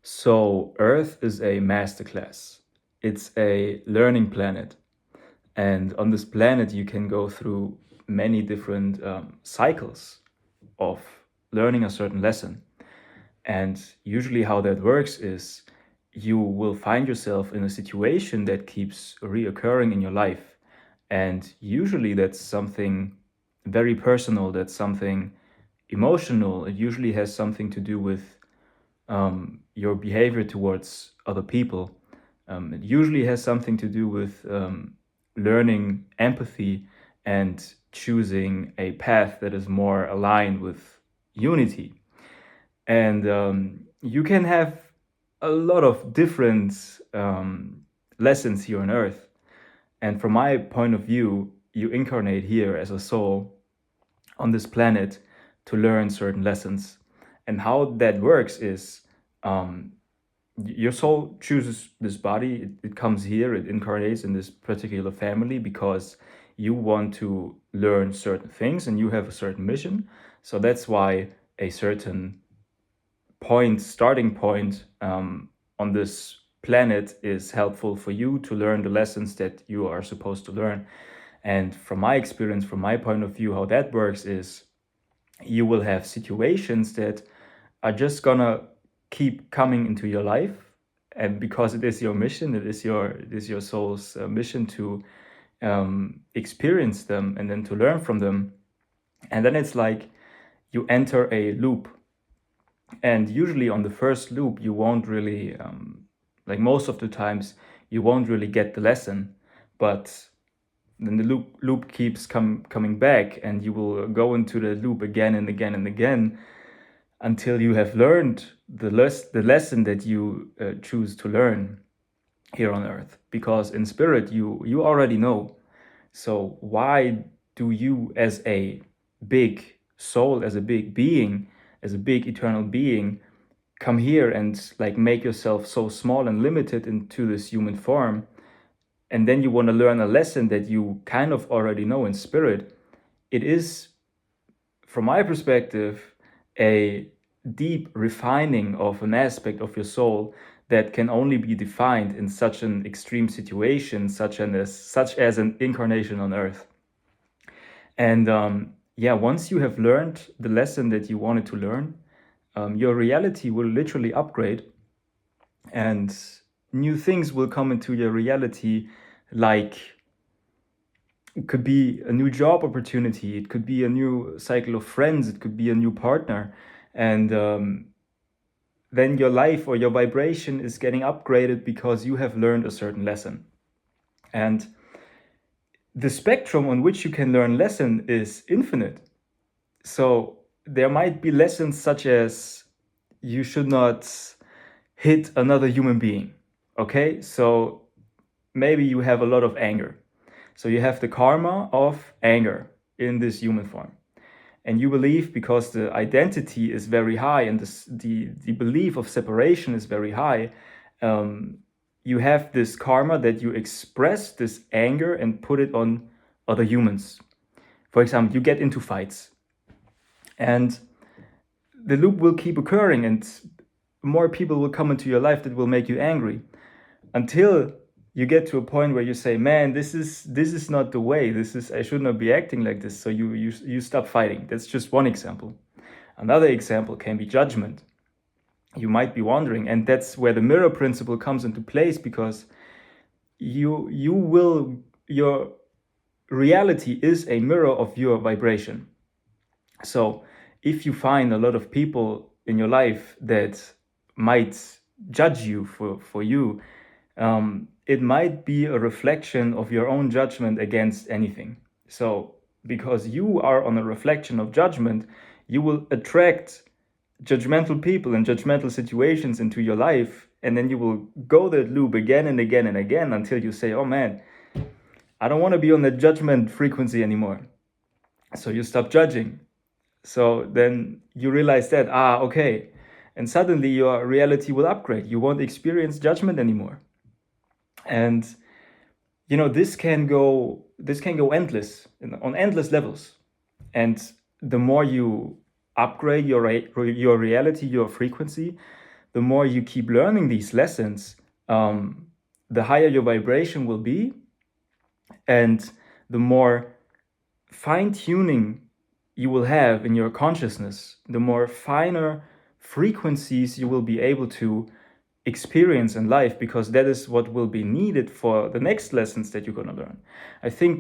So, Earth is a masterclass. It's a learning planet. And on this planet, you can go through many different cycles of learning a certain lesson. And usually, how that works is you will find yourself in a situation that keeps reoccurring in your life. And usually, that's something very personal, that's something emotional. It usually has something to do with your behavior towards other people. It usually has something to do with learning empathy and choosing a path that is more aligned with unity. And you can have a lot of different lessons here on Earth. And from my point of view, you incarnate here as a soul on this planet to learn certain lessons. And how that works is your soul chooses this body, it comes here, it incarnates in this particular family because you want to learn certain things and you have a certain mission. So that's why a certain starting point on this planet is helpful for you to learn the lessons that you are supposed to learn. And from my experience, from my point of view, how that works is you will have situations that are just gonna keep coming into your life, and because it is your mission, it is your soul's mission to experience them and then to learn from them. And then it's like you enter a loop, and usually on the first loop you won't really like most of the times you won't really get the lesson, but then the loop keeps coming back, and you will go into the loop again and again and again until you have learned the lesson that you choose to learn here on Earth. Because in spirit you already know. So why do you, as a big soul, as a big being, as a big eternal being, come here and like make yourself so small and limited into this human form? And then you want to learn a lesson that you kind of already know in spirit. It is, from my perspective, a deep refining of an aspect of your soul that can only be defined in such an extreme situation, such as an incarnation on Earth. And once you have learned the lesson that you wanted to learn, your reality will literally upgrade, and new things will come into your reality, like it could be a new job opportunity, it could be a new cycle of friends, it could be a new partner. And then your life or your vibration is getting upgraded because you have learned a certain lesson. And the spectrum on which you can learn lesson is infinite. So there might be lessons such as you should not hit another human being. Okay, so maybe you have a lot of anger. So you have the karma of anger in this human form. And you believe, because the identity is very high and the belief of separation is very high, you have this karma that you express this anger and put it on other humans. For example, you get into fights, and the loop will keep occurring, and more people will come into your life that will make you angry, until you get to a point where you say, man, this is not the way, I should not be acting like this. So you stop fighting. That's just one example. Another example can be judgment. You might be wondering, and that's where the mirror principle comes into place, because your reality is a mirror of your vibration. So if you find a lot of people in your life that might judge you for you, it might be a reflection of your own judgment against anything. So because you are on a reflection of judgment, you will attract judgmental people and judgmental situations into your life, and then you will go that loop again and again and again until you say, oh man, I don't want to be on that judgment frequency anymore. So you stop judging. So then you realize that, okay, and suddenly your reality will upgrade. You won't experience judgment anymore. And this can go endless, on endless levels. And the more you upgrade your reality, your frequency, the more you keep learning these lessons, the higher your vibration will be, and the more fine-tuning you will have in your consciousness, the more finer frequencies you will be able to experience in life, because that is what will be needed for the next lessons that you're going to learn. I think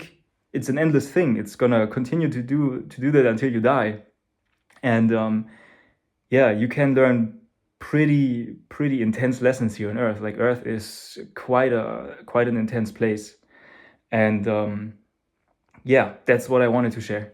it's an endless thing. It's going to continue to do that until you die. And yeah, you can learn pretty intense lessons here on Earth. Like, Earth is quite an intense place. And yeah, that's what I wanted to share.